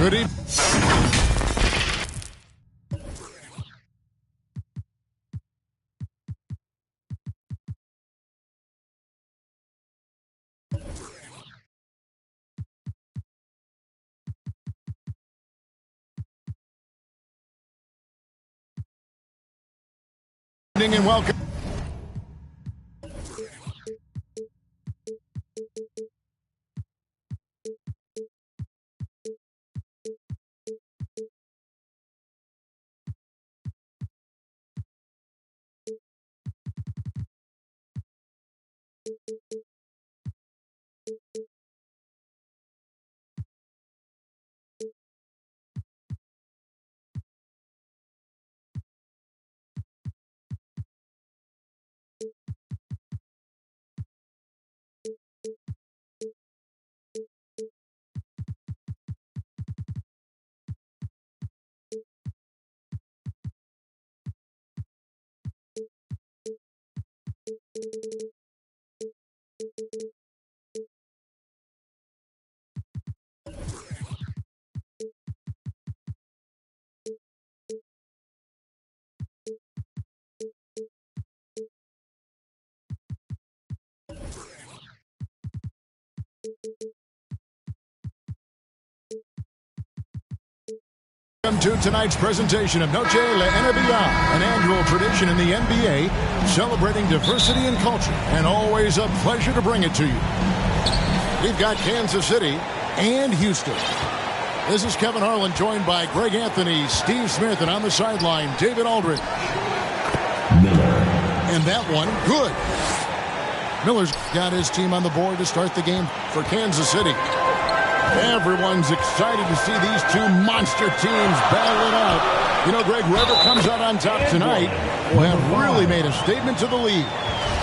Good evening. And welcome. Welcome to tonight's presentation of Noche La NBA, an annual tradition in the NBA, celebrating diversity and culture, and always a pleasure to bring it to you. We've got Kansas City and Houston. This is Kevin Harlan, joined by Greg Anthony, Steve Smith, and on the sideline, David Aldridge. Miller. And that one, good. Miller's got his team on the board to start the game for Kansas City. Everyone's excited to see these two monster teams battle it out. You know, Greg, whoever comes out on top tonight will have really made a statement to the league.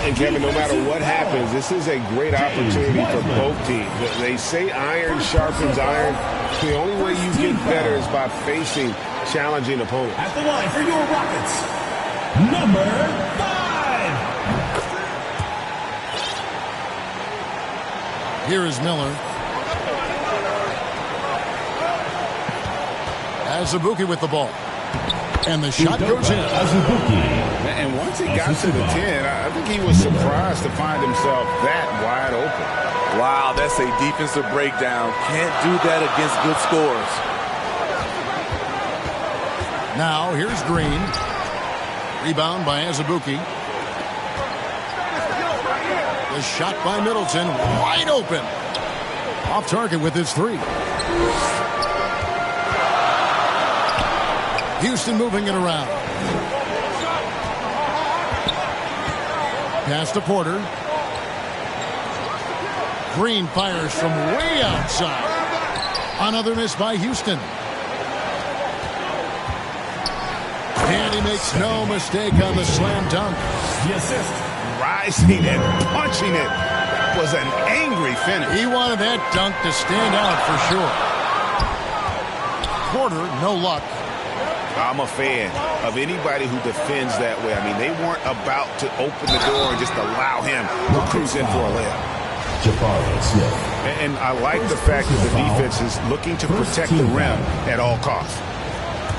And, Kevin, no matter what happens, this is a great opportunity for both teams. They say iron sharpens iron. The only way you get better is by facing challenging opponents. At the line for your Rockets, number 5. Here is Miller. Azubuike with the ball. And the shot goes in. And once he got to the 10, I think he was surprised to find himself that wide open. Wow, that's a defensive breakdown. Can't do that against good scores. Now, here's Green. Rebound by Azubuike. The shot by Middleton. Wide open. Off target with his three. Houston moving it around. Pass to Porter. Green fires from way outside. Another miss by Houston. And he makes no mistake on the slam dunk. The assist. Rising and punching it. That was an angry finish. He wanted that dunk to stand out for sure. Porter, no luck. I'm a fan of anybody who defends that way. I mean, they weren't about to open the door and just allow him to cruise in for a layup. And I like the fact that the defense is looking to protect the rim at all costs.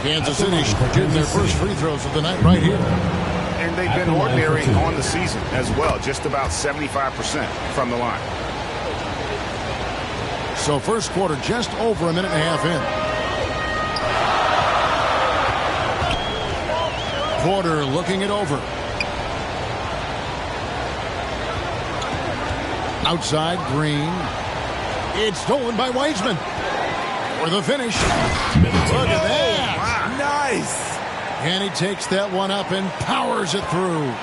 Kansas City getting their first free throws of the night right here. And they've been ordinary on the season as well, just about 75% from the line. So first quarter just over a minute and a half in. Porter looking it over. Outside, Green. It's stolen by Wiseman. For the finish. Look at that. Wow. Nice. And he takes that one up and powers it through.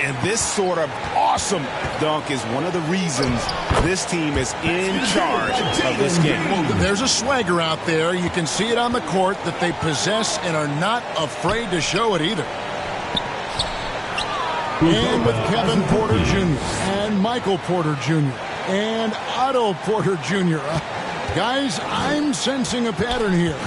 And this sort of awesome dunk is one of the reasons this team is in charge of this game. Well, there's a swagger out there. You can see it on the court that they possess and are not afraid to show it either. And with Kevin Porter Jr. and Michael Porter Jr. and Otto Porter Jr. Guys, I'm sensing a pattern here.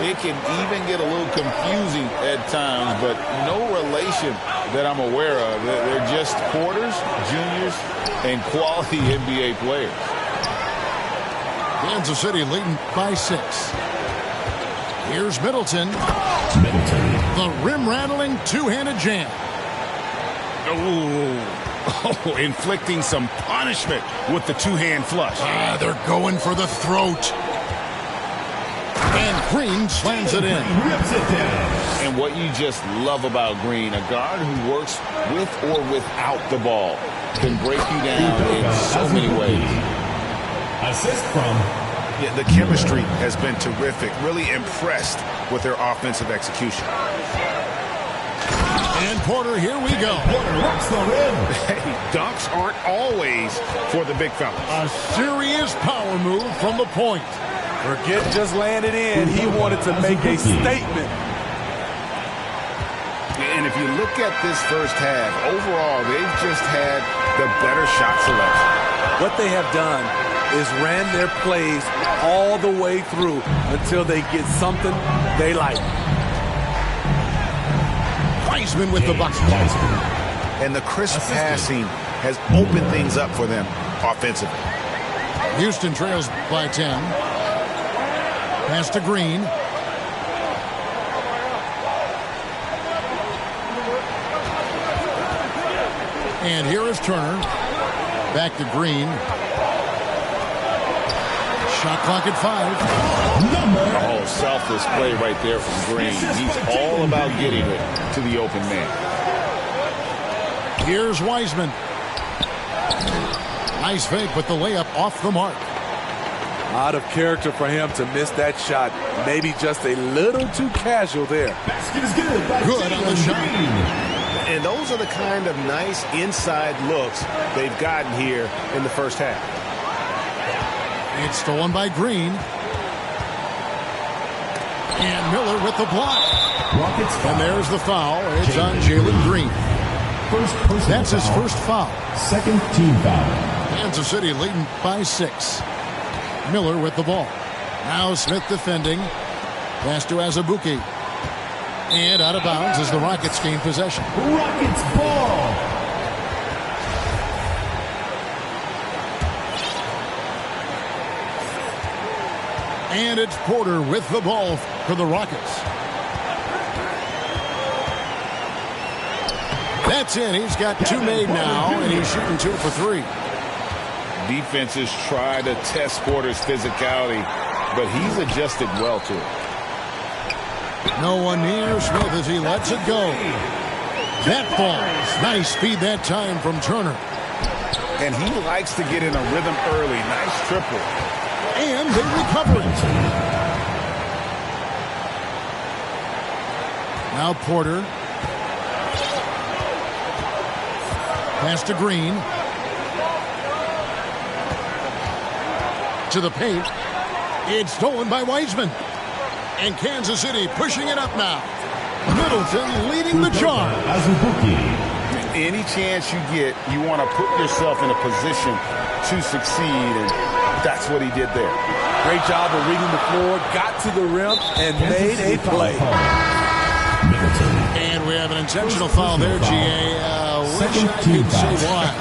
It can even get a little confusing at times, but no relation that I'm aware of. They're just Porters, Juniors, and quality NBA players. Kansas City leading by 6. Here's Middleton. The rim-rattling two-handed jam. Oh, inflicting some punishment with the two-hand flush. They're going for the throat. And Green slams it in. And what you just love about Green, a guard who works with or without the ball, can break you down in so many ways. Assist from... Yeah, the chemistry has been terrific. Really impressed with their offensive execution. And Porter, here we go. Porter rocks the rim. Hey, dunks aren't always for the big fellas. A serious power move from the point. Forget just laying it in. He wanted to make a statement. And if you look at this first half, overall, they've just had the better shot selection. What they have done is ran their plays all the way through until they get something they like. Wiseman with the bucket. And the crisp passing has opened things up for them offensively. Houston trails by 10. Pass to Green. And here is Turner. Back to Green. Shot clock at 5. Oh, selfless play right there from Green. He's all about getting it to the open man. Here's Wiseman. Nice fake, but the layup off the mark. Out of character for him to miss that shot. Maybe just a little too casual there. Good on the shot. And those are the kind of nice inside looks they've gotten here in the first half. It's stolen by Green. And Miller with the block. And there's the foul. It's on Jalen Green. That's his first foul. Second team foul. Kansas City leading by 6. Miller with the ball. Now Smith defending. Pass to Azubuike. And out of bounds as the Rockets gain possession. Rockets ball. And it's Porter with the ball for the Rockets. That's in. He's got 2 made now, and he's shooting 2 for 3. Defenses try to test Porter's physicality, but he's adjusted well to it. No one near Smith as he lets it go. That falls. Nice speed that time from Turner. And he likes to get in a rhythm early. Nice triple. And they recover it. Now Porter. Pass to Green. To the paint. It's stolen by Wiseman. And Kansas City pushing it up now. Middleton leading the charge. Any chance you get, you want to put yourself in a position to succeed, and that's what he did there. Great job of reading the floor, got to the rim, and made a play. And we have an intentional foul there, G.A. Wish I could say why.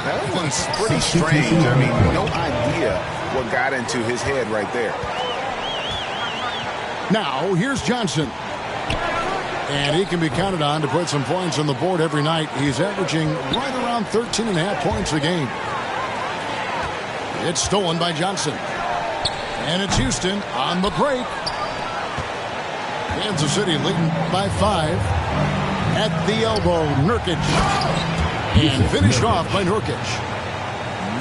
That one's pretty strange. I mean, no idea what got into his head right there. Now, here's Johnson. And he can be counted on to put some points on the board every night. He's averaging right around 13.5 points a game. It's stolen by Johnson. And it's Houston on the break. Kansas City leading by 5. At the elbow, Nurkic. And finished off by Nurkic.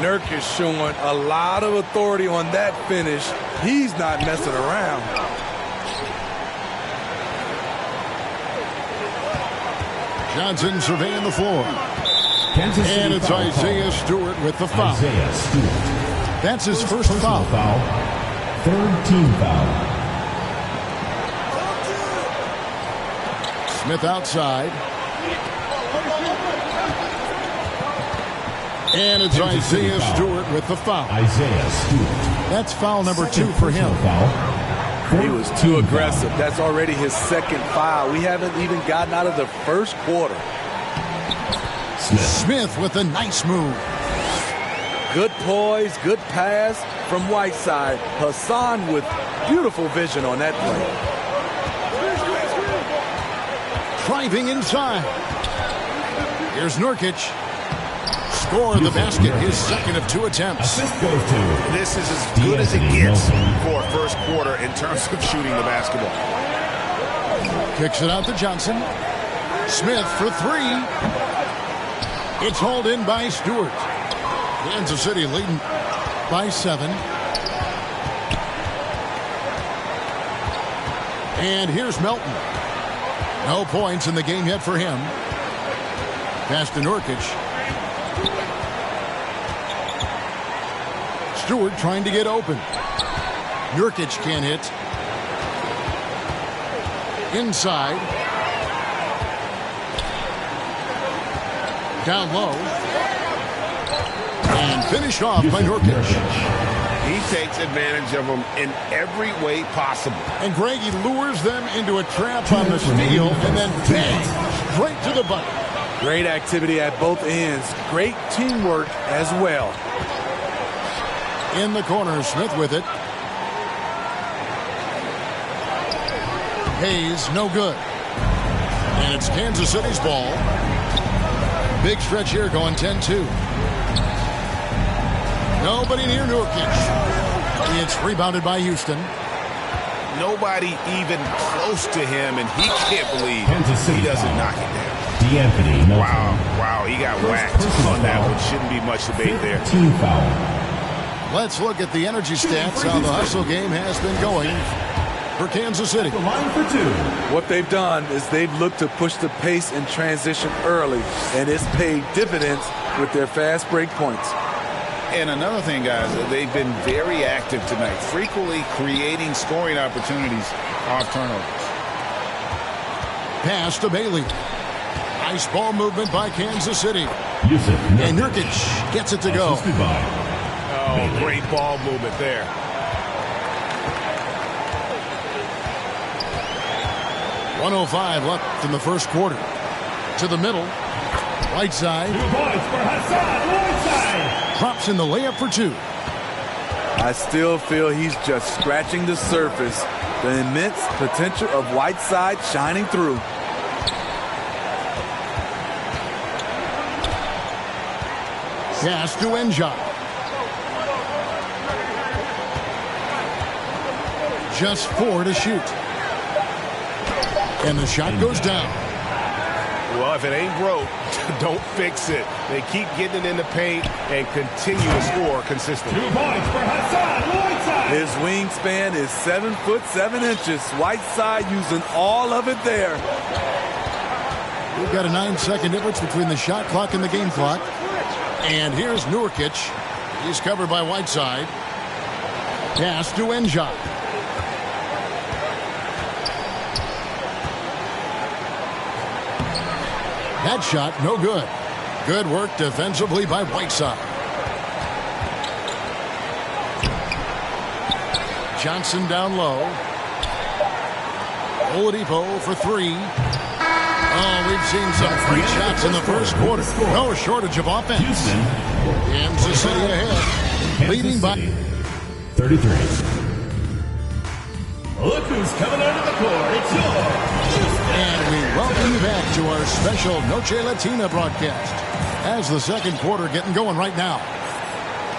Nurkic showing a lot of authority on that finish. He's not messing around. Johnson surveying the floor. And it's Isaiah Stewart with the foul. That's his first foul. Third team foul. Smith outside. And it's Isaiah Stewart with the foul. Isaiah Stewart. That's foul number 2 for him. He was too aggressive. That's already his second foul. We haven't even gotten out of the first quarter. Smith with a nice move. Good poise, good pass from Whiteside. Hassan with beautiful vision on that play. Driving inside. Here's Nurkic. Score the basket, his second of 2 attempts. Assist goes to. This is as good as it gets for a first quarter in terms of shooting the basketball. Kicks it out to Johnson. Smith for 3. It's hauled in by Stewart. Kansas City leading by 7. And here's Melton. No points in the game yet for him. Pass to Nurkic. Stewart trying to get open. Nurkic can't hit. Inside. Down low. And finished off by Nurkic. He takes advantage of them in every way possible. And Greg, he lures them into a trap on the steal and then bang, straight to the bucket. Great activity at both ends. Great teamwork as well. In the corner, Smith with it. Hayes, no good. And it's Kansas City's ball. Big stretch here going 10-2. Nobody near Nurkic. It's rebounded by Houston. Nobody even close to him, and he can't believe he doesn't knock it down. D'Anthony. Wow, he got whacked on that one. Shouldn't be much debate there. Team foul. Let's look at the energy stats, how the hustle game has been going for Kansas City. The line for 2. What they've done is they've looked to push the pace and transition early, and it's paid dividends with their fast break points. And another thing, guys, they've been very active tonight, frequently creating scoring opportunities off turnovers. Pass to Bailey. Nice ball movement by Kansas City. And Nurkic gets it to go. Oh, great ball movement there. .105 left in the first quarter. To the middle. Right side. 2 points for Hassan Whiteside. Drops in the layup for 2. I still feel he's just scratching the surface. The immense potential of Whiteside shining through. Pass to Enja. Just 4 to shoot. And the shot goes down. Well, if it ain't broke, don't fix it. They keep getting it in the paint and continue to score consistently. 2 points for Hassan Whiteside. His wingspan is 7 foot 7 inches. Whiteside using all of it there. We've got a 9-second difference between the shot clock and the game clock. And here's Nurkic. He's covered by Whiteside. Pass to Enja. That shot, no good. Good work defensively by Whiteside. Johnson down low. Oladipo for 3. Oh, we've seen some great shots in the first quarter. No shortage of offense. Kansas City ahead. Leading by 33. Look who's coming onto the court. It's yours. And we welcome you back to our special Noche Latina broadcast. As the second quarter getting going right now.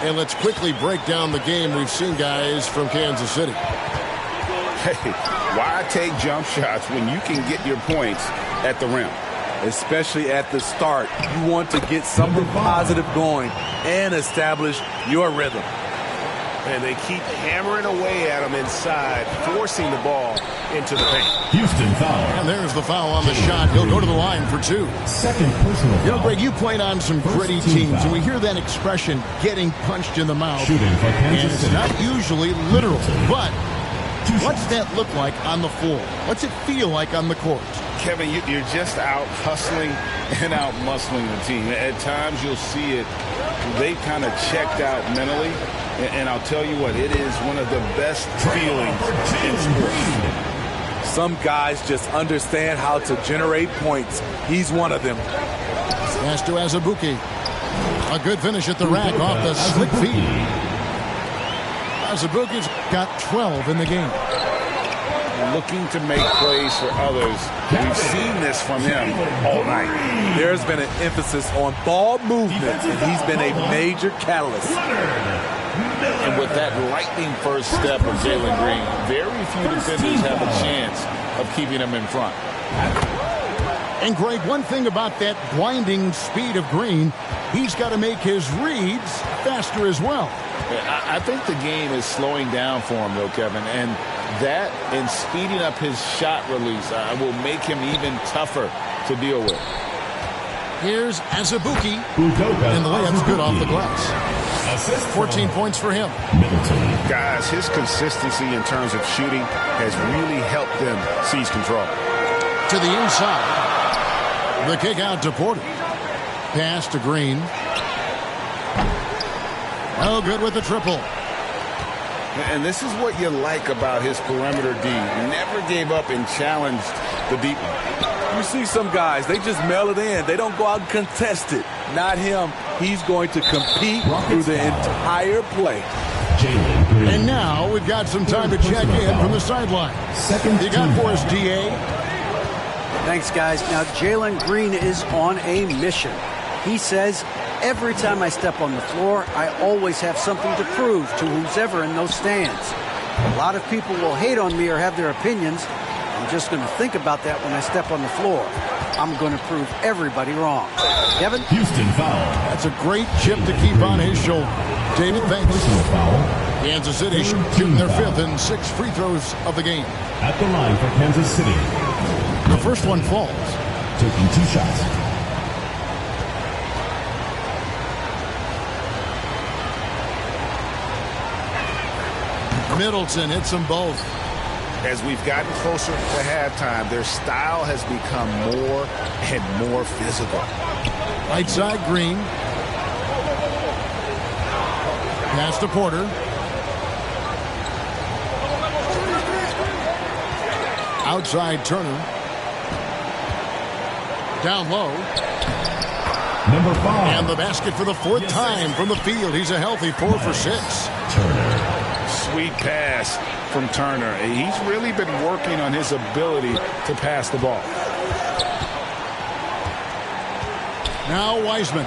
And let's quickly break down the game we've seen, guys, from Kansas City. Hey, why take jump shots when you can get your points at the rim? Especially at the start. You want to get something positive going and establish your rhythm. And they keep hammering away at him inside, forcing the ball into the paint. Houston foul. And there's the foul on the shot. He'll go to the line for 2. Second personal foul. You know, Greg, you played on some gritty teams, and we hear that expression, getting punched in the mouth. Shooting for And Kansas it's City. not usually literal, but what's that look like on the floor? What's it feel like on the court? Kevin, you're just out hustling and out muscling the team. At times you'll see it. They kind of checked out mentally. And I'll tell you what, it is one of the best feelings in sports. Some guys just understand how to generate points. He's one of them. Pass to Azubuike. A good finish at the rack off the slick feed. Azubuike's got 12 in the game. Looking to make plays for others. We've seen this from him all night. There's been an emphasis on ball movement, and he's been a major catalyst. And with that lightning first step of Jalen Green, very few defenders have a chance of keeping him in front. And, Greg, one thing about that blinding speed of Green, he's got to make his reads faster as well. I think the game is slowing down for him, though, Kevin, and that and speeding up his shot release will make him even tougher to deal with. Here's Azubuike, and the layup's good off the glass. 14 points for him. Guys, his consistency in terms of shooting has really helped them seize control. To the inside. The kick out to Porter. Pass to Green. Oh, good with the triple. And this is what you like about his perimeter D. Never gave up and challenged the deep one. You see some guys, they just mail it in. They don't go out and contest it. Not him. He's going to compete through the entire play. And now we've got some time to check in from the sideline. You got for us, D.A.? Thanks, guys. Now, Jalen Green is on a mission. He says, every time I step on the floor, I always have something to prove to who's ever in those stands. A lot of people will hate on me or have their opinions. I'm just going to think about that when I step on the floor. I'm going to prove everybody wrong. Kevin? Houston foul. That's a great chip to keep on his shoulder. David, thanks. Kansas City shooting their fifth and 6 free throws of the game. At the line for Kansas City. The first one falls. Taking 2 shots. Middleton hits them both. As we've gotten closer to halftime, their style has become more and more physical. Right side, Green. Pass to Porter. Outside, Turner. Down low. Number 5. And the basket for the 4th time from the field. He's a healthy 4 for 6. Turner. Sweet pass from Turner. He's really been working on his ability to pass the ball. Now Wiseman.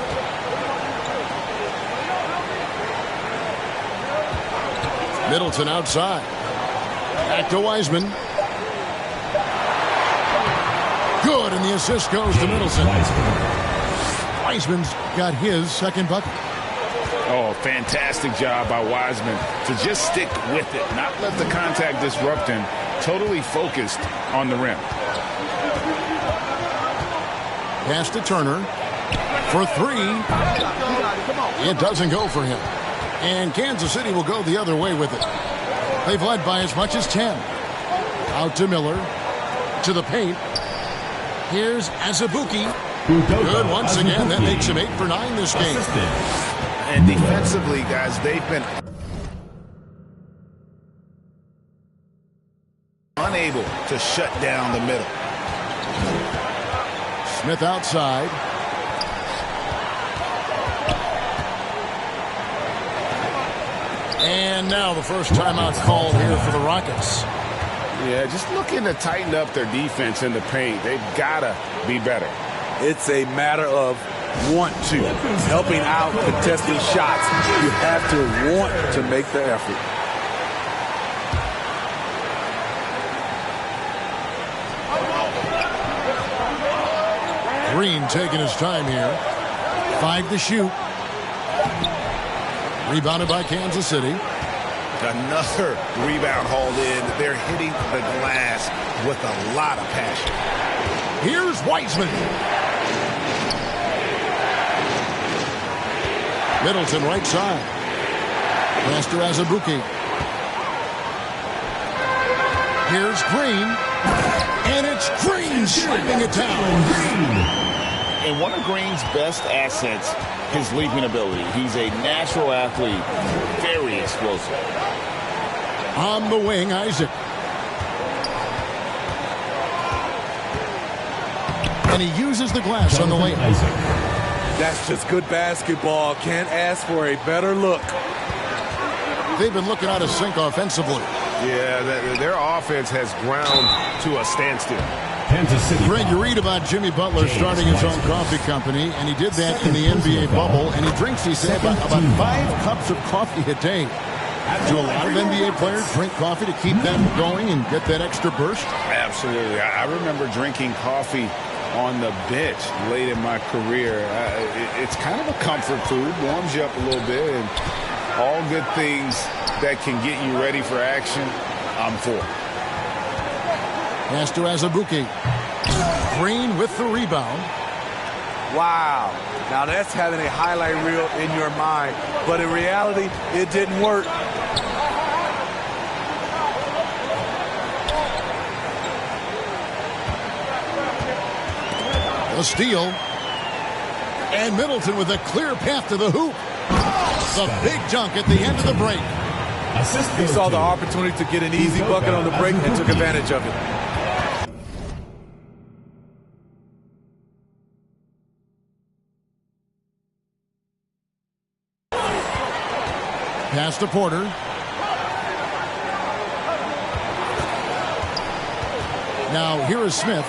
Middleton outside. Back to Wiseman. Good, and the assist goes to Middleton. Wiseman's got his second bucket. Oh, fantastic job by Wiseman to just stick with it, not let the contact disrupt him, totally focused on the rim. Pass to Turner for 3. It doesn't go for him. And Kansas City will go the other way with it. They've led by as much as 10. Out to Miller. To the paint. Here's Azubuike. Good once again. That makes him 8 for 9 this game. And defensively, guys, they've been unable to shut down the middle. Smith outside. And now the first timeout called here for the Rockets. Yeah, just looking to tighten up their defense in the paint. They've got to be better. It's a matter of want to. Helping out, contesting shots. You have to want to make the effort. Green taking his time here. 5 to shoot. Rebounded by Kansas City. Another rebound hauled in. They're hitting the glass with a lot of passion. Here's Wiseman. Middleton right side. Pass to Azubuike. Here's Green. And it's Green slapping it down. And one of Green's best assets, his leaping ability. He's a natural athlete, very explosive. On the wing, Isaac. And he uses the glass on the layup. That's just good basketball. Can't ask for a better look. They've been looking out of sync offensively. Yeah, their offense has ground to a standstill. Kansas City. Greg, you read about Jimmy Butler starting his own coffee company, and he did that in the NBA bubble, and he drinks, he said, about 5 cups of coffee a day. Do a lot of NBA players drink coffee to keep them going and get that extra burst? Absolutely. I remember drinking coffee on the bench late in my career. It's kind of a comfort food, warms you up a little bit, and all good things that can get you ready for action, I'm for. Pass to Azubuike. Green with the rebound. Wow. Now that's having a highlight reel in your mind, but in reality, it didn't work. A steal. And Middleton with a clear path to the hoop. The big dunk at the end of the break. He saw the opportunity to get an easy bucket on the break and took advantage of it. Pass to Porter. Now here is Smith.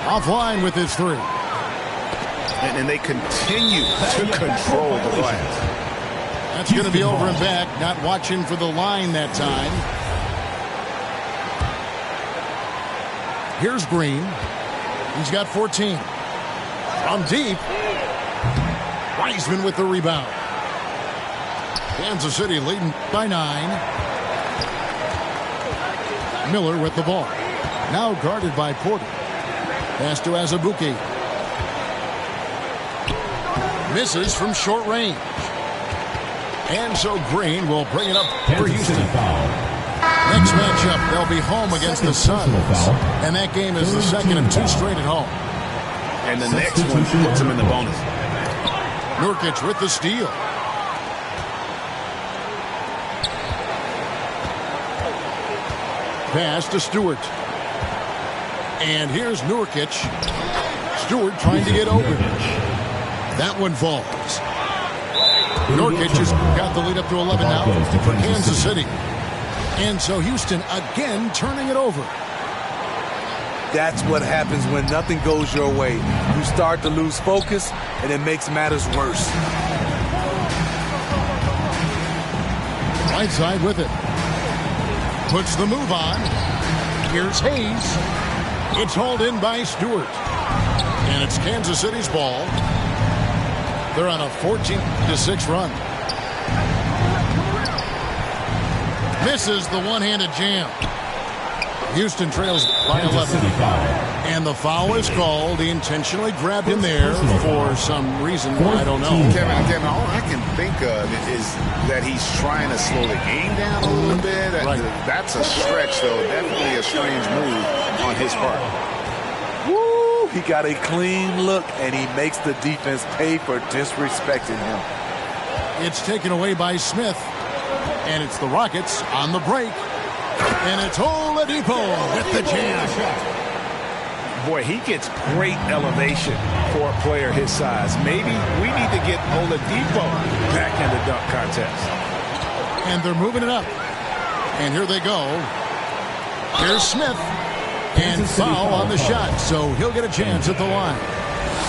Offline with his 3. And they continue to control the glass. That's going to be over and back. Not watching for the line that time. Here's Green. He's got 14. From deep. Wiseman with the rebound. Kansas City leading by 9. Miller with the ball. Now guarded by Porter. Pass to Azubuike. Misses from short range. And so Green will bring it up for Houston. Next matchup, they'll be home against the Suns. And that game is the second of 2 straight at home. And the next one puts them in the bonus. Nurkic with the steal. Pass to Stewart. And here's Nurkic. Stewart trying to get open. That one falls. Nurkic has got the lead up to 11 now for Kansas City. And so Houston again turning it over. That's what happens when nothing goes your way. You start to lose focus, and it makes matters worse. Right side with it. Puts the move on. Here's Hayes. It's hauled in by Stewart. And it's Kansas City's ball. They're on a 14-6 run. Misses the one-handed jam. Houston trails by 11. And the foul is called. He intentionally grabbed him there for some reason. I don't know. Kevin, all I can think of is that he's trying to slow the game down a little bit. Right. That's a stretch, though. Definitely a strange move on his part. Woo! He got a clean look, and he makes the defense pay for disrespecting him. It's taken away by Smith. And it's the Rockets on the break. And it's Oladipo with the jam. Boy, he gets great elevation for a player his size. Maybe we need to get Oladipo back in the dunk contest. And they're moving it up. And here they go. Here's Smith. And foul on the shot. So he'll get a chance at the line.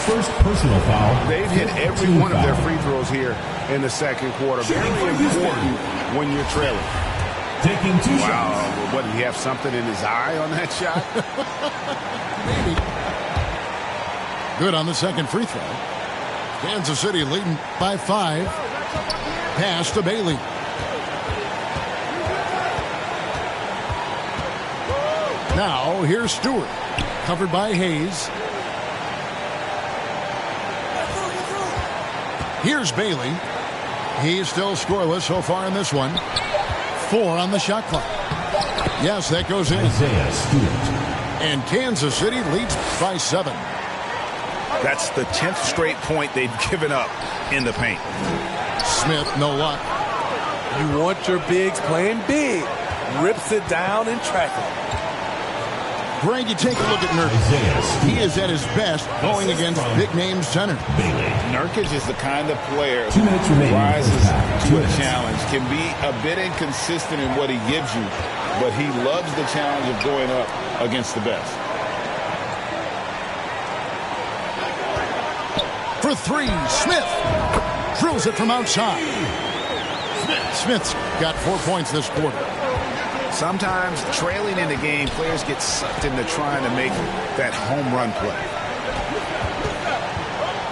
First personal foul. They've hit every one of their free throws here in the second quarter. Very important when you're trailing. Taking 2 shots. Wow, what, did he have something in his eye on that shot? Maybe. Good on the second free throw. Kansas City leading by 5. Pass to Bailey. Now here's Stewart. Covered by Hayes. Here's Bailey. He's still scoreless so far in this one. 4 on the shot clock. Yes, that goes in. Isaiah Stewart. And Kansas City leads by 7. That's the 10th straight point they've given up in the paint. Smith, no luck. You want your bigs playing big. Rips it down in traffic. Greg, you take a look at Nurkic. He is at his best going against big-name center. Nurkic is the kind of player 2 minutes remaining. rises to a 2 minutes. challenge, can be a bit inconsistent in what he gives you, but he loves the challenge of going up against the best. For three, Smith drills it from outside. Smith's got 4 points this quarter. Sometimes trailing in the game, players get sucked into trying to make that home run play.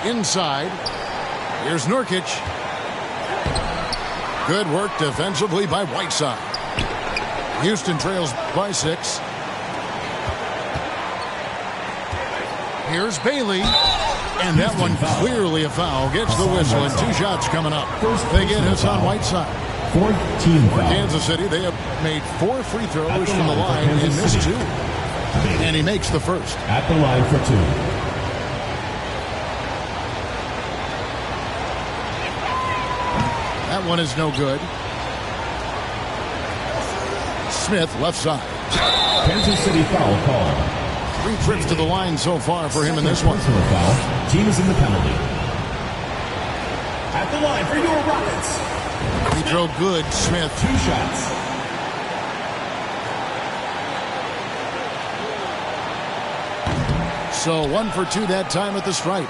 Inside, here's Nurkic. Good work defensively by Whiteside. Houston trails by 6. Here's Bailey. And that one clearly a foul. Gets the whistle and 2 shots coming up. They get Hassan Whiteside. 4th team For foul. Kansas City, they have made 4 free throws from the line and missed 2. And he makes the first. At the line for 2. That one is no good. Smith left side. Kansas City foul call. 3 trips to the line so far for him in this one. Personal foul. Team is in the penalty. At the line for your Rockets. He drove good, Smith. 2 shots. So 1 for 2 that time at the stripe.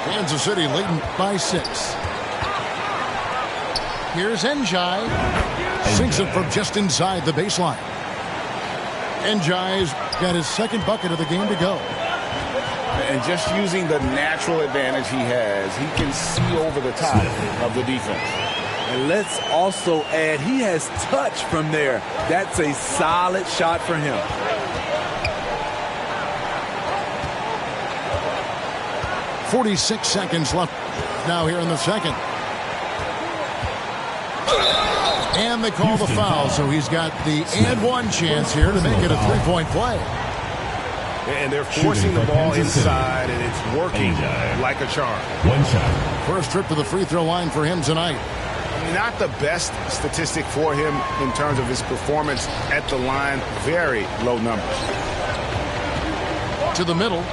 Kansas City leading by 6. Here's Njai. Sinks it from just inside the baseline. Njai's got his 2nd bucket of the game to go. And just using the natural advantage he has, he can see over the top of the defense. And let's also add, he has touch from there. That's a solid shot for him. .46 seconds left now here in the second. And they call the foul, so he's got the and one chance here to make it a 3-point play. And they're forcing the ball inside, and it's working like a charm. 1 shot. First trip to the free throw line for him tonight. Not the best statistic for him in terms of his performance at the line. Very low numbers. To the middle.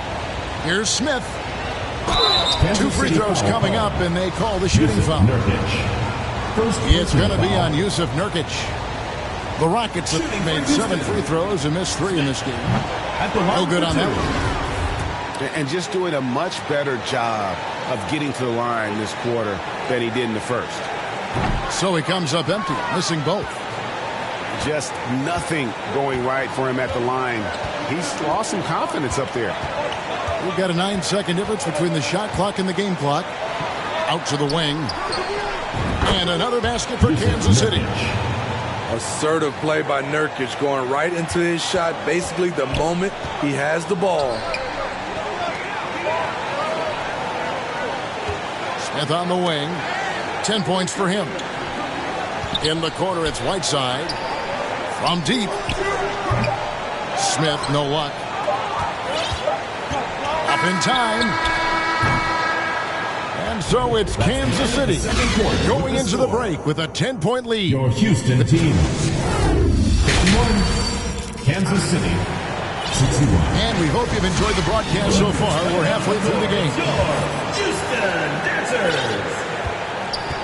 Here's Smith. 2 free throws coming up, and they call the shooting foul. It's going to be on Yusuf Nurkic. The Rockets have made 7 free throws and missed 3 in this game. No good on that one. And just doing a much better job of getting to the line this quarter than he did in the first. So he comes up empty, missing both. Just nothing going right for him at the line. He's lost some confidence up there. We've got a 9-second difference between the shot clock and the game clock. Out to the wing. And another basket for Kansas City. Assertive play by Nurkic, going right into his shot basically the moment he has the ball. Smith on the wing. 10 points for him. In the corner, it's Whiteside. From deep. Smith, no luck. Up in time. And so it's Kansas City going into the break with a 10-point lead. Your Houston team. 51. Kansas City. 61. And we hope you've enjoyed the broadcast so far. We're halfway through the game. Houston Dancers.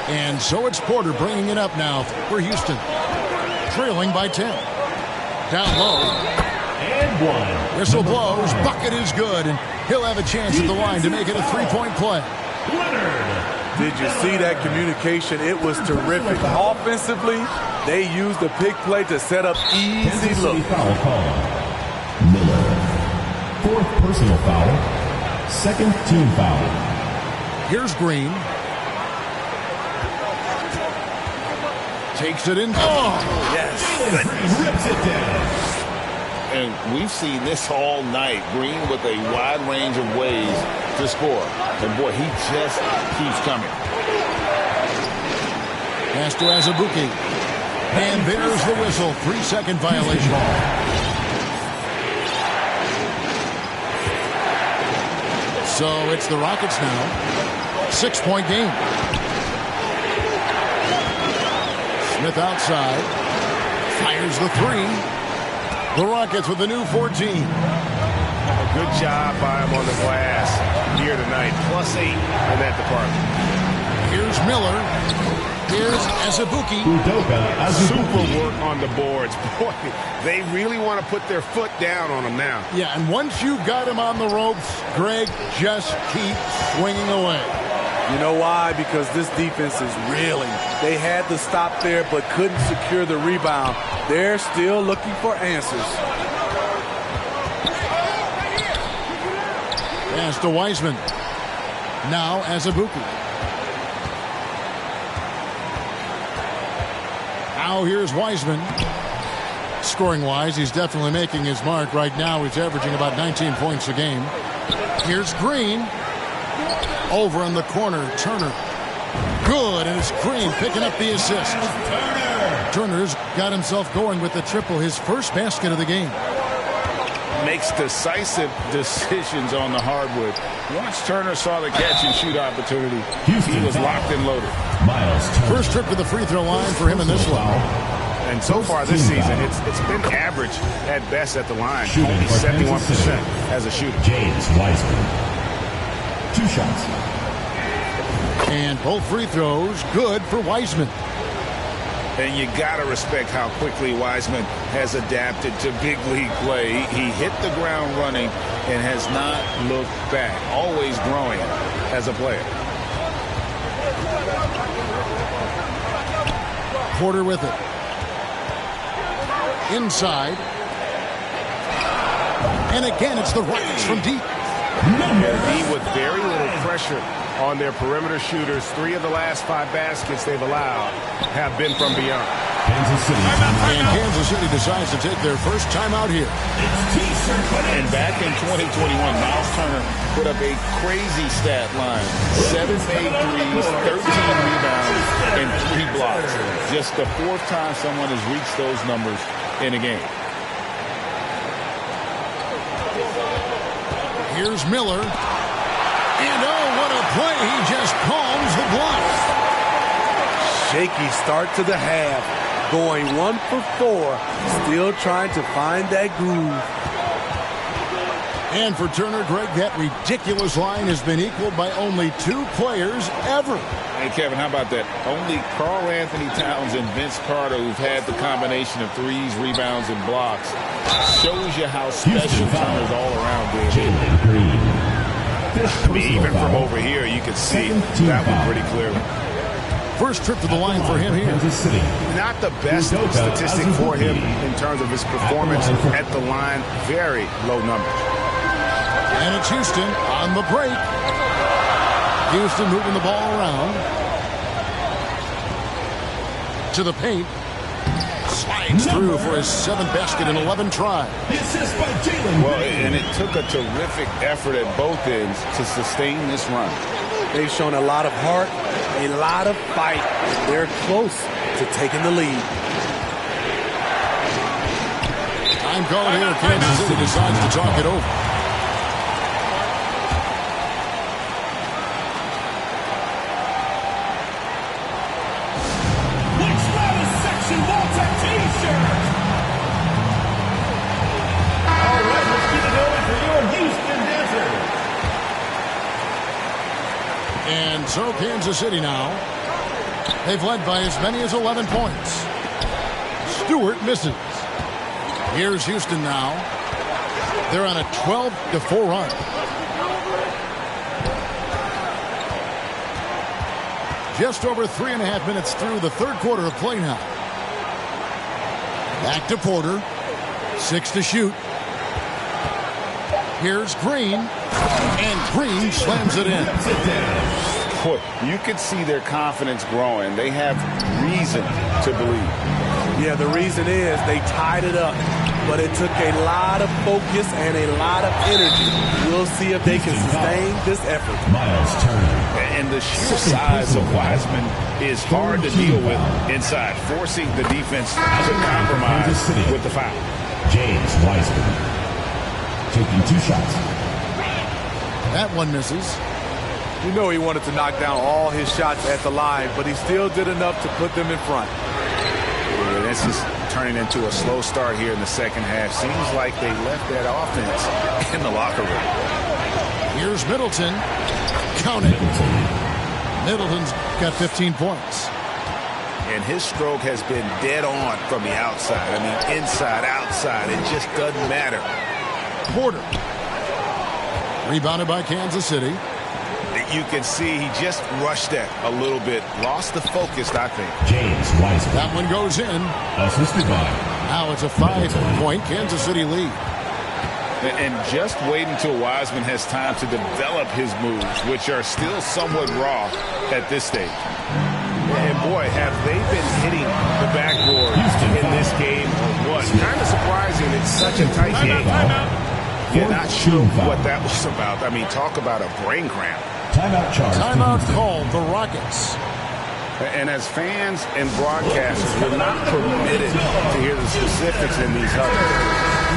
And so it's Porter bringing it up now for Houston. Trailing by 10. Down low. And 1. Whistle blows. Bucket is good. And he'll have a chance at the line to make it a 3-point play. Did you see that communication? It was terrific. Offensively, they used the pick play to set up easy look. Foul call. Miller. 4th personal foul. 2nd team foul. Here's Green. Takes it in. Oh! Yes. Rips it down. And we've seen this all night. Green with a wide range of ways to score. And boy, he just keeps coming. Pass to Azubuike. And there's the whistle. 3-second violation. So it's the Rockets now. 6-point game. Smith outside. Fires the 3. The Rockets with the new 14. A good job by him on the glass here tonight. +8 in that department. Here's Miller. Here's Azubuike. Super work on the boards. Boy, they really want to put their foot down on him now. Yeah, and once you've got him on the ropes, Greg, just keep swinging away. You know why? Because this defense is reeling. They had to stop there but couldn't secure the rebound. They're still looking for answers. Pass to Wiseman. Now Azubuike. Now here's Wiseman. Scoring-wise, he's definitely making his mark. Right now, he's averaging about 19 points a game. Here's Green. Over in the corner, Turner. Good, and it's Green picking up the assist. Turner's got himself going with the triple, his first basket of the game. Makes decisive decisions on the hardwood. Once Turner saw the catch-and-shoot opportunity, he was locked and loaded. First trip to the free throw line for him in this one. And so far this season, it's been average at best at the line. Only 71% as a shooter. James Wiseman. 2 shots. And both free throws good for Wiseman. And you got to respect how quickly Wiseman has adapted to big league play. He hit the ground running and has not looked back. Always growing as a player. Porter with it. Inside. And again, it's the Rockets from deep. With very little pressure on their perimeter shooters. 3 of the last 5 baskets they've allowed have been from beyond. And Kansas City decides to take their first timeout here. And back in 2021, Miles Turner put up a crazy stat line. 7 made threes, 13 rebounds, and 3 blocks. Just the 4th time someone has reached those numbers in a game. Here's Miller. And oh, what a play. He just calms the block. Shaky start to the half. Going 1 for 4. Still trying to find that groove. And for Turner, Greg, that ridiculous line has been equaled by only 2 players ever. Hey, Kevin, how about that? Only Karl Anthony Towns and Vince Carter, who've had the combination of threes, rebounds, and blocks. Shows you how special Turner's all around being. Even from over here, you can see that one pretty clearly. First trip to the line for him here. Not the best statistic for him in terms of his performance at the line. Very low numbers. And it's Houston on the break. Houston moving the ball around. To the paint. Slides through for his 7th basket in 11 tries. Well, and it took a terrific effort at both ends to sustain this run. They've shown a lot of heart, a lot of fight. They're close to taking the lead. Time called here. Kansas City decides to talk it over. And so Kansas City now, they've led by as many as 11 points. Stewart misses. Here's Houston now. They're on a 12-4 run. Just over 3.5 minutes through the 3rd quarter of play now. Back to Porter. 6 to shoot. Here's Green. And Green slams it in. Boy, you could see their confidence growing. They have reason to believe. Yeah, the reason is they tied it up. But it took a lot of focus and a lot of energy. We'll see if they can sustain this effort. Miles Turner. And the sheer size of Wiseman is hard to deal with inside, forcing the defense to compromise with the foul. James Wiseman. Taking 2 shots. That one misses. You know he wanted to knock down all his shots at the line, but he still did enough to put them in front. Yeah, this is turning into a slow start here in the second half. Seems like they left that offense in the locker room. Here's Middleton. Count it. Middleton's got 15 points. And his stroke has been dead on from the outside. I mean, inside, outside. It just doesn't matter. Porter. Rebounded by Kansas City. You can see he just rushed that a little bit. Lost the focus, I think. James Wiseman. That one goes in. Assisted by. Now it's a 5-point Kansas City lead. And just wait until Wiseman has time to develop his moves, which are still somewhat raw at this stage. And boy, have they been hitting the backboard in this game or what? Kind of surprising. It's such a tight game. Yeah, not sure what that was about. I mean, talk about a brain cramp. Timeout charge. Timeout called the Rockets. And as fans and broadcasters, we're not permitted to hear the specifics in these huddles.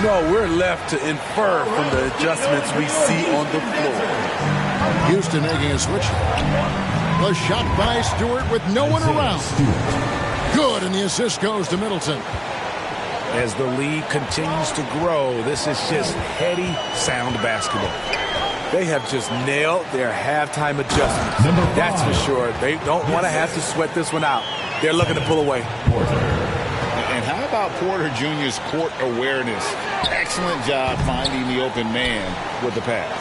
No, we're left to infer from the adjustments we see on the floor. Houston making a switch. The shot by Stewart with no one around. Good, and the assist goes to Middleton. As the lead continues to grow, this is just heady, sound basketball. They have just nailed their halftime adjustments. That's for sure. They don't want to have to sweat this one out. They're looking to pull away. And how about Porter Jr.'s court awareness? Excellent job finding the open man with the pass.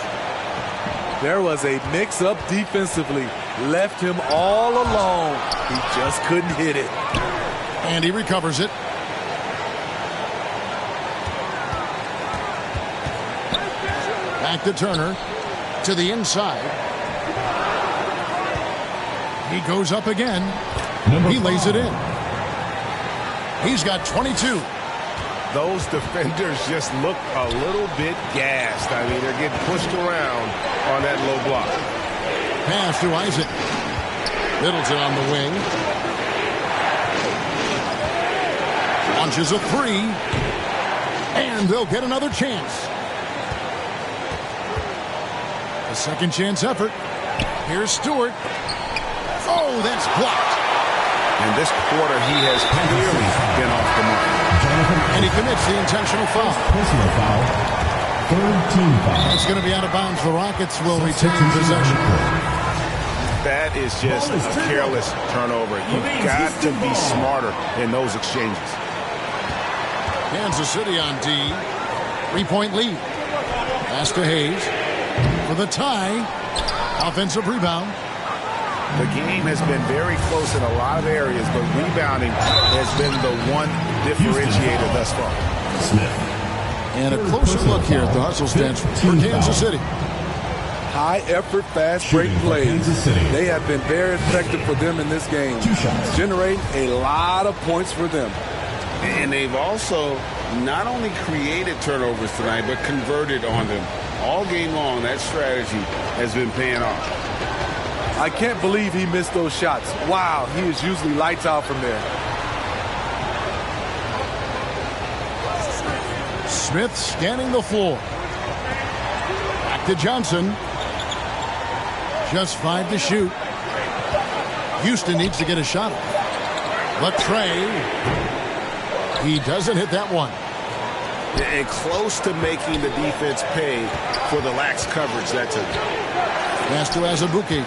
There was a mix-up defensively. Left him all alone. He just couldn't hit it. And he recovers it. Back to Turner. To the inside. He goes up again. He lays it in. He's got 22. Those defenders just look a little bit gassed. I mean, they're getting pushed around on that low block. Pass to Isaac. Middleton on the wing. Launches a three. And they'll get another chance. A second chance effort. Here's Stewart. Oh, that's blocked. In this quarter, he has clearly been off the mark. And he commits the intentional foul. Personal foul. Third team foul. It's going to be out of bounds. The Rockets will retain possession. That is just a careless turnover. You've got to be smarter in those exchanges. Kansas City on D. 3-point lead. Pass to Hayes. For the tie. Offensive rebound. The game has been very close in a lot of areas, but rebounding has been the one differentiator thus far. Smith. And a closer look here at the hustle stance for Kansas City. High-effort, fast-break plays. They have been very effective for them in this game. 2 shots. Generating a lot of points for them. And they've also not only created turnovers tonight, but converted on them. All game long, that strategy has been paying off. I can't believe he missed those shots. Wow, he is usually lights out from there. Smith scanning the floor. Back to Johnson. Just 5 to shoot. Houston needs to get a shot. But Trey, he doesn't hit that one. And close to making the defense pay for the lax coverage that took. Pass to Azubuike.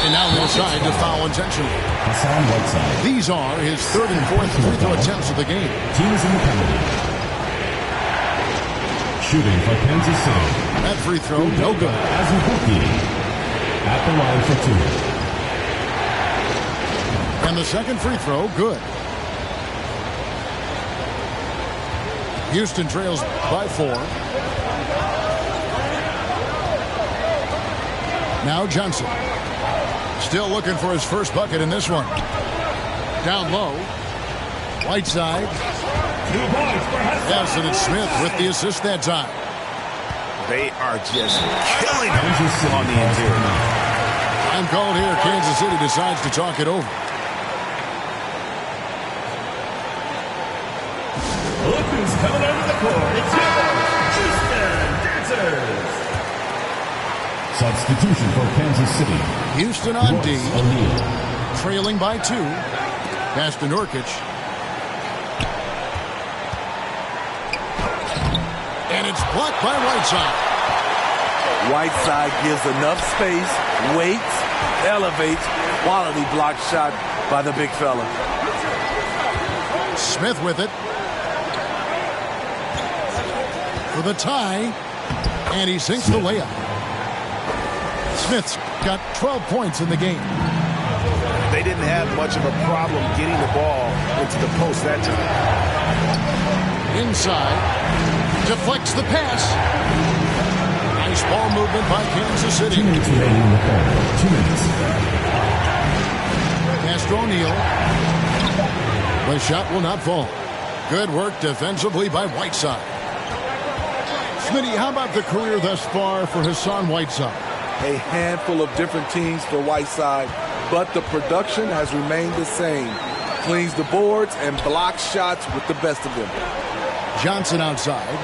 And now they'll decide to foul intentionally. Hassan Whiteside. These are his 3rd and 4th free throw attempts of the game. Teams in the penalty. Shooting for Kansas City. That free throw, no good. Azubuike at the line for 2. And the second free throw, good. Houston trails by 4. Now Johnson. Still looking for his first bucket in this one. Down low. Whiteside. Yes, and it's Smith with the assist that time. They are just killing them on the interior. I'm called here. Kansas City decides to talk it over. Look who's coming over the court. It's your Houston Dancers. Substitution for Kansas City. Houston on D. Trailing by 2. Pass to Nurkic. And it's blocked by Whiteside. Whiteside gives enough space, waits, elevates. Quality block shot by the big fella. Smith with it. For the tie. And he sinks the layup. Smith's got 12 points in the game. They didn't have much of a problem getting the ball into the post that time. Inside. Deflects the pass. Nice ball movement by Kansas City. 2 minutes remaining in the quarter. 2 minutes. Pass to O'Neal. The shot will not fall. Good work defensively by Whiteside. Smitty, how about the career thus far for Hassan Whiteside? A handful of different teams for Whiteside, but the production has remained the same. Cleans the boards and blocks shots with the best of them. Johnson outside.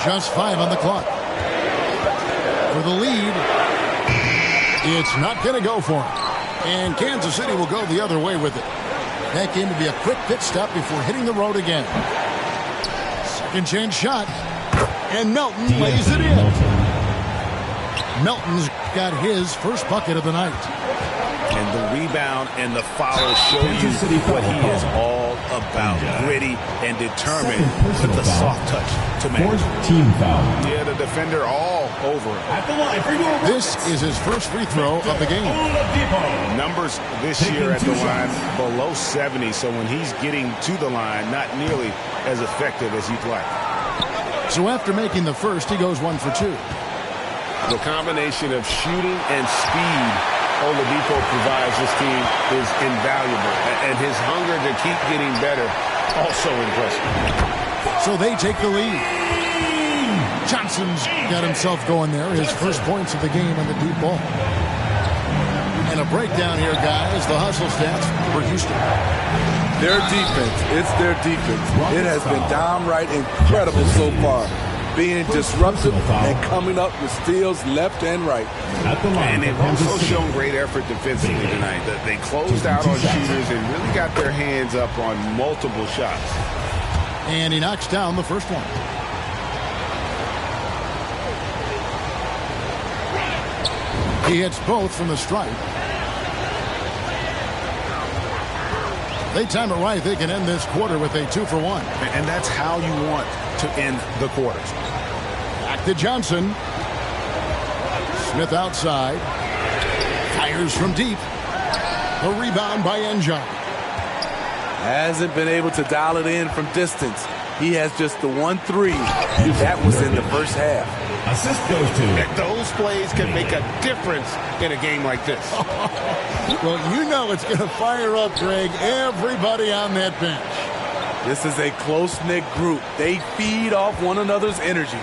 Just 5 on the clock. For the lead. It's not going to go for him. And Kansas City will go the other way with it. That game will be a quick pit stop before hitting the road again. Second chance shot. And Melton lays it in. Melton's got his first bucket of the night. And the rebound and the follow show you what he is all about. Gritty and determined with the soft touch to manage. Team foul. Yeah, the defender all over him. At the line for your This is his first free throw of the game. Numbers this year at the line below 70, so when he's getting to the line, not nearly as effective as you'd like. So after making the first, he goes 1 for 2. The combination of shooting and speed Oladipo provides this team is invaluable, and his hunger to keep getting better also impressive. So they take the lead. Johnson's got himself going there, his first points of the game on the deep ball. And a breakdown here, guys, the hustle stats for Houston. Their defense, it's their defense. It has been downright incredible so far. Being disruptive and coming up with steals left and right. At the line And they've also shown great effort defensively tonight. They closed out on shooters and really got their hands up on multiple shots. And he knocks down the first one. He hits both from the stripe. They time it right. They can end this quarter with a 2 for 1. And that's how you want to end the quarters. Back to Johnson. Smith outside. Fires from deep. A rebound by Enjon. Hasn't been able to dial it in from distance. He has just the 1-3. That was in the first half. Assist goes to. Those plays can make a difference in a game like this. Well, you know it's going to fire up, Greg, everybody on that bench. This is a close-knit group. They feed off one another's energy.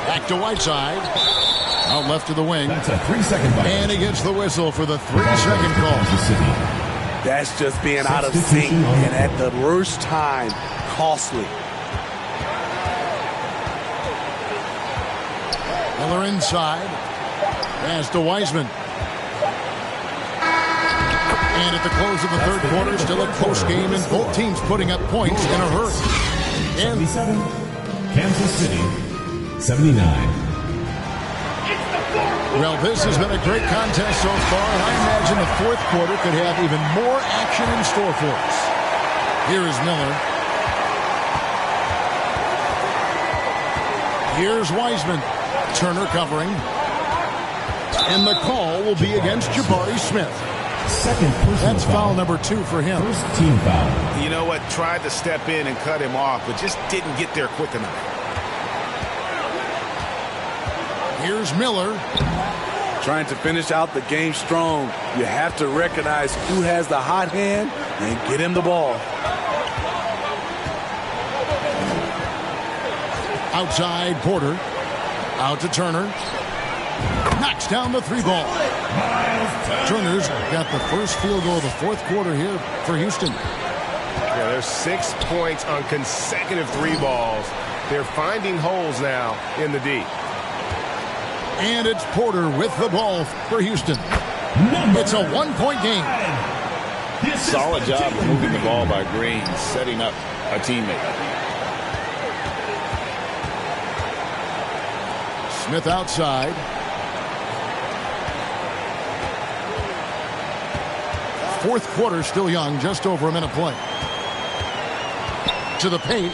Back to Whiteside. Out left to the wing. That's a 3-second violation. And he gets the whistle for the 3-second call. That's just being out of sync and at the worst time, costly. Miller inside. Pass to Wiseman. And at the close of the third quarter, still a close game, and both teams putting up points in a hurry. And 77, Kansas City, 79. well, this has been a great contest so far, and I imagine the fourth quarter could have even more action in store for us. Here is Miller. Here's Wiseman. Turner covering. And the call will be against Jabari Smith. Second personal That's foul number 2 for him. First team foul. You know what? Tried to step in and cut him off, but just didn't get there quick enough. Here's Miller. Trying to finish out the game strong. You have to recognize who has the hot hand and get him the ball. Outside Porter. Out to Turner. Knocks down the 3 ball. Turner's got the first field goal of the fourth quarter here for Houston. Yeah, there's 6 points on consecutive 3 balls. They're finding holes now in the D. And it's Porter with the ball for Houston. It's a 1-point game. Solid job of moving the ball by Green, setting up a teammate. Smith outside. Fourth quarter still young, just over a minute play. To the paint.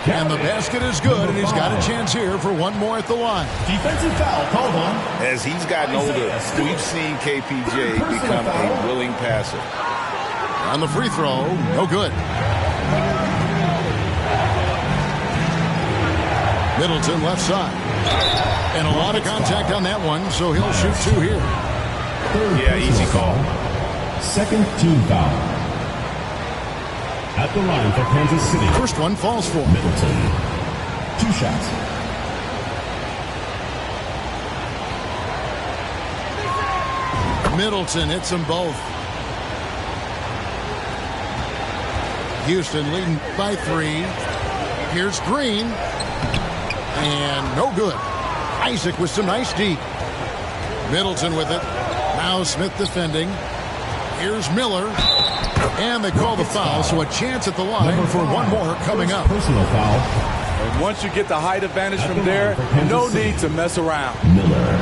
And the basket is good, and he's got a chance here for one more at the line. Defensive foul called on. As he's gotten older, we've seen KPJ become a willing passer. On the free throw, no good. Middleton left side. And a lot of contact on that one, so he'll shoot two here. Yeah, easy call. Second team foul. At the line for Kansas City. First one falls for Middleton. 2 shots. Middleton hits them both. Houston leading by 3. Here's Green. And no good. Isaac with some nice deep. Middleton with it. Now Smith defending. Here's Miller. And they call the foul, so a chance at the line for one more coming up. Personal foul. And once you get the height advantage from there, no need to mess around. Miller.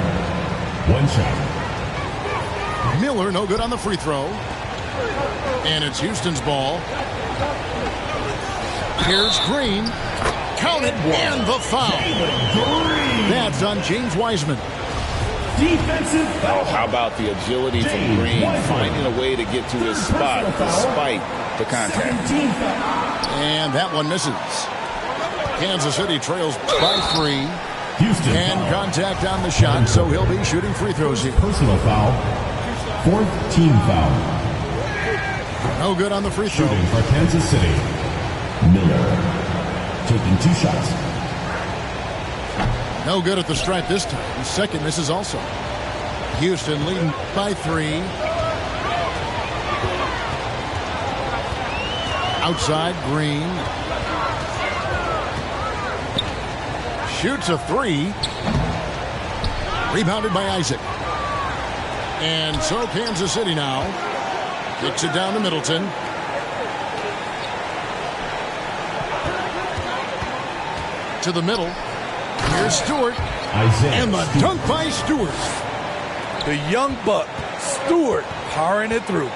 1 shot. Miller no good on the free throw. And it's Houston's ball. Here's Green. Count it, and the foul. That's on James Wiseman. Defensive foul. Oh, how about the agility from Green, finding a way to get to his spot despite the contact. And that one misses. Kansas City trails by 3. Houston And foul. contact on the shot, so he'll be shooting free throws here. Personal foul. 4th team foul. No good on the free throw. Shooting for Kansas City. Miller. Taking 2 shots. No good at the stripe this time. The second misses also. Houston leading by 3. Outside, Green. Shoots a 3. Rebounded by Isaac. And so Kansas City now kicks it down to Middleton. To the middle. Here's Stewart. Isaiah And the Stewart. dunk by Stewart. The young buck, Stewart, powering it through.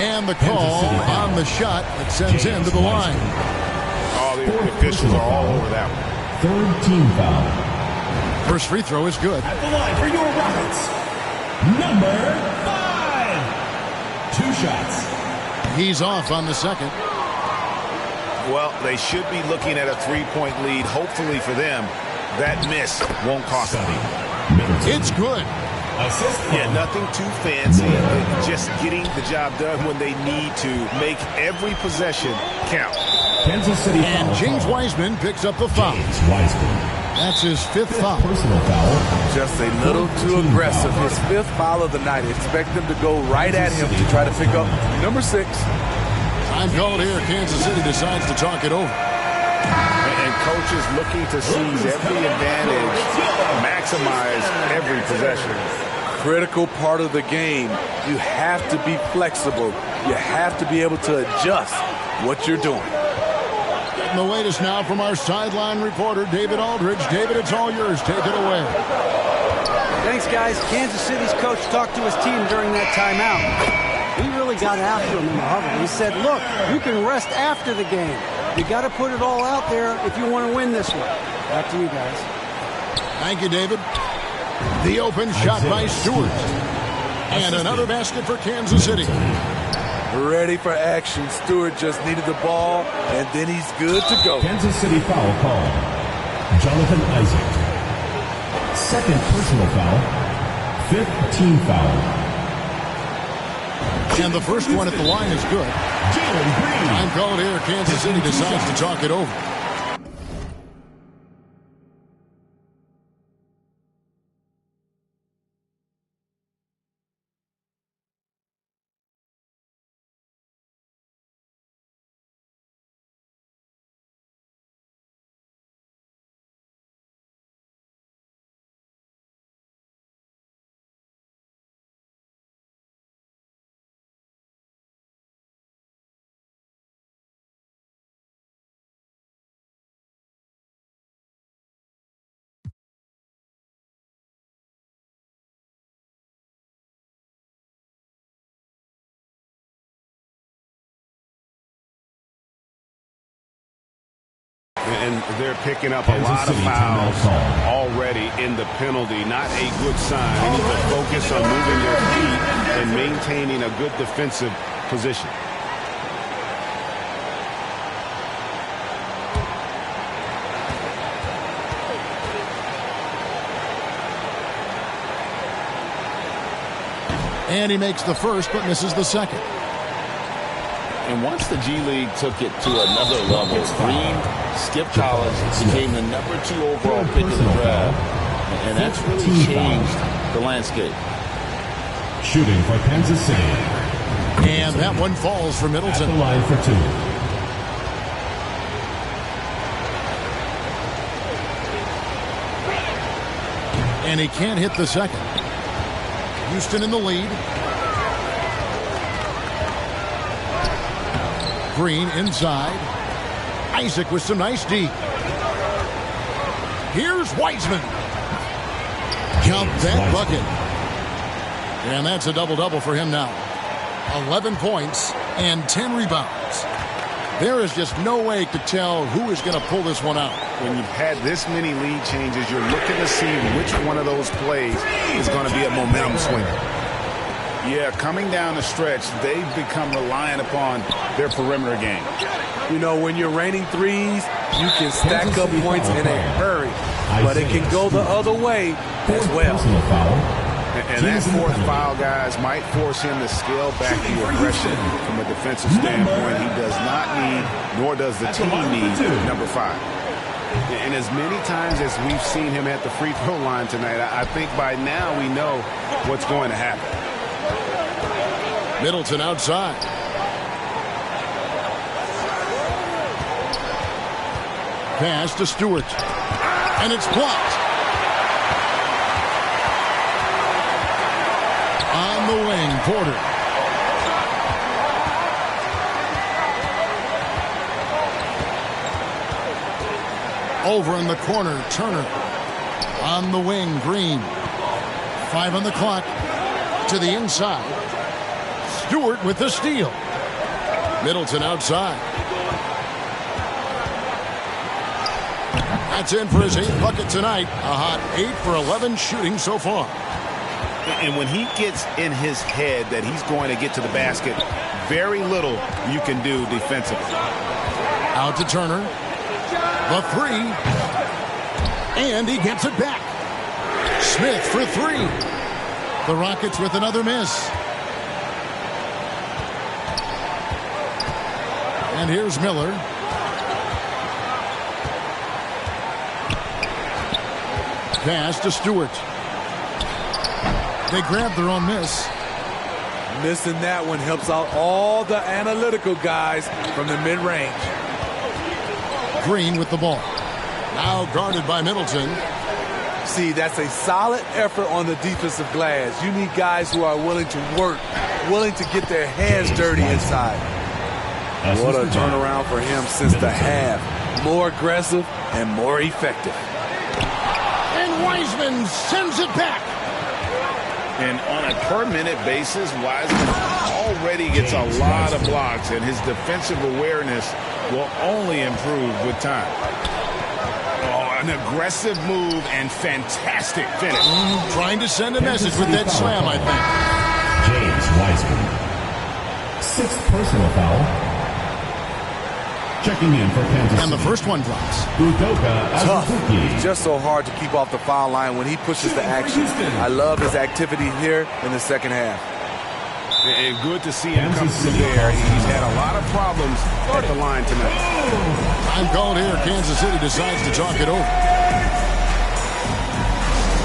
And the call on the shot that sends him to the line. Oh, the officials are all over that one. 3rd team foul. First free throw is good. At the line for your Rockets. Number 5. 2 shots. He's off on the second. Well, they should be looking at a 3-point lead. Hopefully for them, that miss won't cost them. Middleton. It's good. Assist. Yeah, nothing too fancy. Just getting the job done when they need to. Make every possession count. Kansas City And foul James call. Wiseman picks up the foul. James Wiseman. That's his 5th foul. Personal foul. Just a little too aggressive. His 5th foul of the night. Expect him to go right at him to try to pick up number 6. Time called here. Kansas City decides to talk it over. And coaches looking to seize every advantage, maximize every possession. Critical part of the game. You have to be flexible. You have to be able to adjust what you're doing. Getting the latest now from our sideline reporter, David Aldridge. David, it's all yours. Take it away. Thanks, guys. Kansas City's coach talked to his team during that timeout. He really got after him in the huddle. He said, look, you can rest after the game. You got to put it all out there if you want to win this one. Back to you guys. Thank you, David. The open shot by Stewart. And another basket for Kansas City. Ready for action. Stewart just needed the ball, and then he's good to go. Kansas City foul called. Jonathan Isaac. 2nd personal foul. 5th team foul. And the first one at the line is good. Time called here. Kansas City decides to talk it over. And they're picking up a lot of fouls already in the penalty. Not a good sign. They need to focus on moving their feet and maintaining a good defensive position. And he makes the first but misses the second. And once the G League took it to another level, Green skipped college, became the #2 overall pick in the draft, and that's really changed the landscape. Shooting for Kansas City. And that one falls for Middleton. At the line for 2. And he can't hit the second. Houston in the lead. Green inside. Isaac with some nice D. Here's Wiseman. Count that bucket. And that's a double-double for him now. 11 points and 10 rebounds. There is just no way to tell who is going to pull this one out. When you've had this many lead changes, you're looking to see which one of those plays is going to be a momentum swinger. Yeah, coming down the stretch, they've become reliant upon their perimeter game. You know, when you're raining threes, you can stack up points in a hurry, but it can go the other way as well. And that fourth foul, guys, might force him to scale back the aggression from a defensive standpoint. He does not need, nor does the team need, #5. And as many times as we've seen him at the free throw line tonight, I think by now we know what's going to happen. Middleton outside. Pass to Stewart. And it's blocked. On the wing, Porter. Over in the corner, Turner. On the wing, Green. 5 on the clock. To the inside. Stewart with the steal. Middleton outside. That's in for his 8th bucket tonight. A hot 8 for 11 shooting so far. And when he gets in his head that he's going to get to the basket, very little you can do defensively. Out to Turner. The 3. And he gets it back. Smith for 3. The Rockets with another miss. And here's Miller. Pass to Stewart. They grab their own miss. Missing that one helps out all the analytical guys from the mid-range. Green with the ball. Now guarded by Middleton. See, that's a solid effort on the defensive glass. You need guys who are willing to work, willing to get their hands dirty inside. What a turnaround for him since the half. More aggressive and more effective. And Wiseman sends it back. And on a per-minute basis, Wiseman already gets a lot of blocks, and his defensive awareness will only improve with time. Oh, an aggressive move and fantastic finish. Trying to send a message with that slam, I think. James Wiseman. 6th personal foul. Checking in for Kansas City. And the first one drops. Tough. It's just so hard to keep off the foul line when he pushes the action. I love his activity here in the second half. And good to see him come through there. He's had a lot of problems at the line tonight. Time called here. Kansas City decides to talk it over.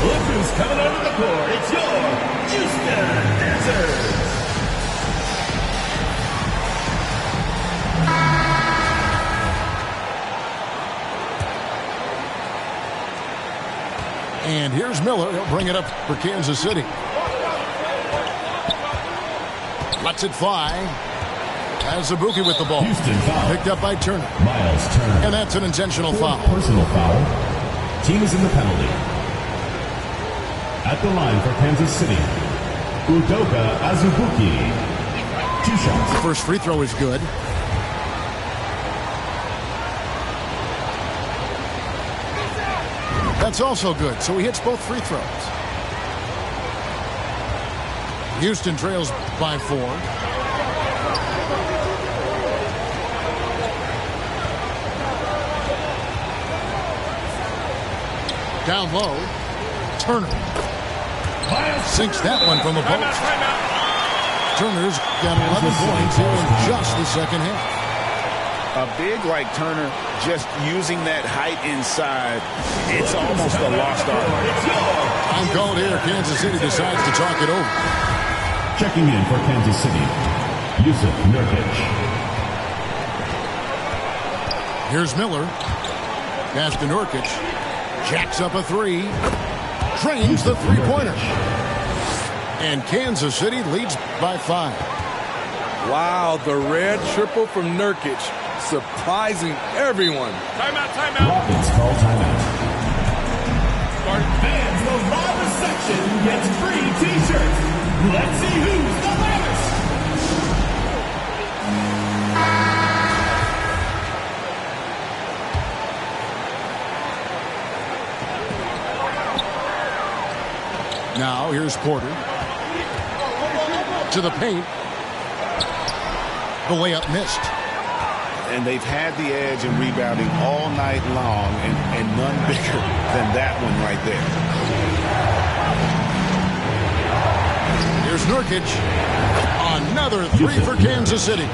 Look who's coming onto the court. It's your Houston Dancers. And here's Miller. He'll bring it up for Kansas City. Lets it fly. Has Azubuike with the ball. Picked up by Turner. Miles Turner. And that's an intentional foul. Personal foul. Team is in the penalty. At the line for Kansas City, Udoka Azubuike. 2 shots. First free throw is good. That's also good, so he hits both free throws. Houston trails by 4. Down low, Turner sinks that one from the post. Turner's got 11 points here in just the second half. A big like Turner, just using that height inside, it's almost a lost art. Time called here. Kansas City decides to talk it over. Checking in for Kansas City, Yusuf Nurkic. Here's Miller. Pass to Nurkic. Jacks up a 3. Drains the three-pointer. And Kansas City leads by 5. Wow, the red triple from Nurkic. Surprising everyone. Timeout. Rockets call timeout. Fans, the loudest section gets free T-shirts. Let's see who's the loudest. Now here's Porter. To the paint. The layup missed. And they've had the edge in rebounding all night long, and none bigger than that one right there. Here's Nurkic. Another 3 for Kansas City.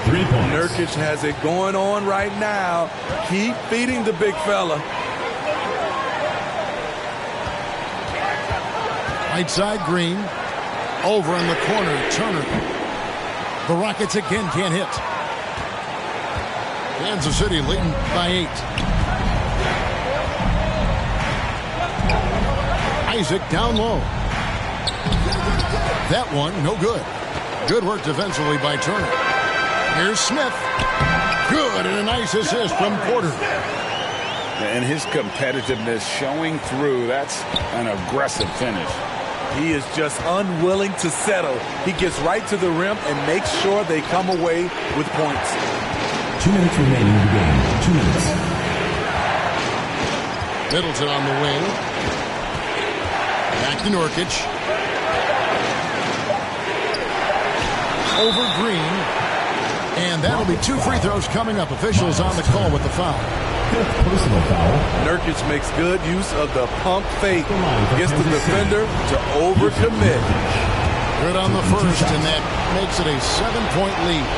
3 points. Nurkic has it going on right now. Keep feeding the big fella. Right side, Green. Over in the corner, Turner. The Rockets again can't hit. Kansas City leading by 8. Isaac down low. That one, no good. Good work defensively by Turner. Here's Smith. Good, and a nice assist from Porter. And his competitiveness showing through. That's an aggressive finish. He is just unwilling to settle. He gets right to the rim and makes sure they come away with points. 2 minutes remaining in the game. 2 minutes. Middleton on the wing. Back to Nurkic. Over Green. And that'll be 2 free throws coming up. Officials on the call with the foul. 5th personal foul. Nurkic makes good use of the pump fake. Gets the defender to overcommit. Good on the first, and that makes it a 7-point lead.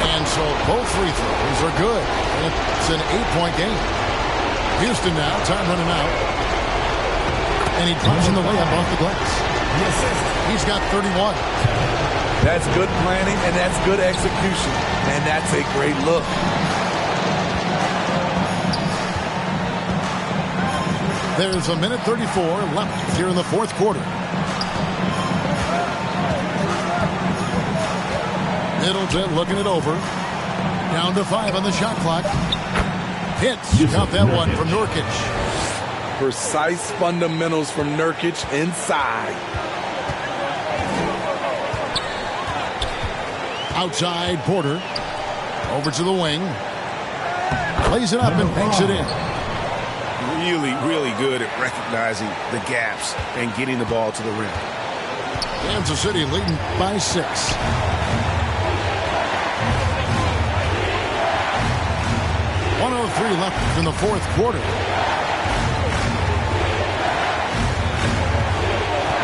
And so both free throws are good. It's an 8-point game. Houston now, time running out. And he drops in the layup off the glass. He's got 31. That's good planning, and that's good execution. And that's a great look. There's a minute 34 left here in the fourth quarter. Middleton looking it over. Down to 5 on the shot clock. Hits. Count that one from Nurkic. Precise fundamentals from Nurkic inside. Outside, Porter. Over to the wing. Plays it up and banks it in. Really, really good at recognizing the gaps and getting the ball to the rim. Kansas City leading by 6. .103 left in the fourth quarter.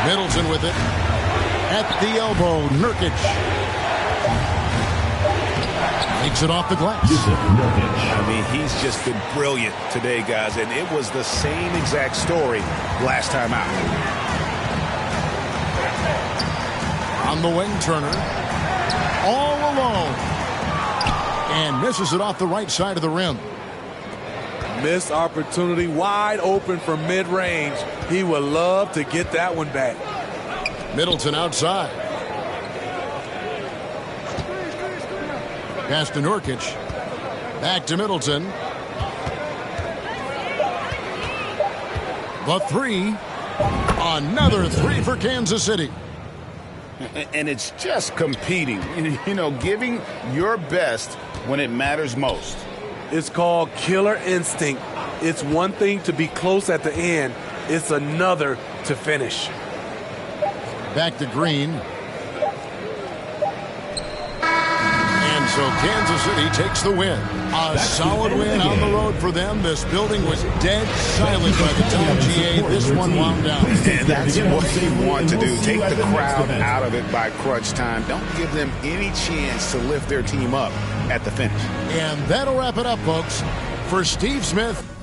Middleton with it. At the elbow, Nurkic. Takes it off the glass. I mean, he's just been brilliant today, guys, and it was the same exact story last time out. On the wing, Turner. All alone. And misses it off the right side of the rim. Missed opportunity, wide open from mid-range. He would love to get that one back. Middleton outside. Pass to Nurkic. Back to Middleton. The 3. Another 3 for Kansas City. And it's just competing, you know, giving your best when it matters most. It's called killer instinct. It's one thing to be close at the end. It's another to finish. Back to Green. And so Kansas City takes the win. A solid win on the road for them. This building was dead silent by the time GA this one wound down. And that's what you want to do. Take the crowd out of it by crunch time. Don't give them any chance to lift their team up at the finish. And that'll wrap it up, folks. For Steve Smith,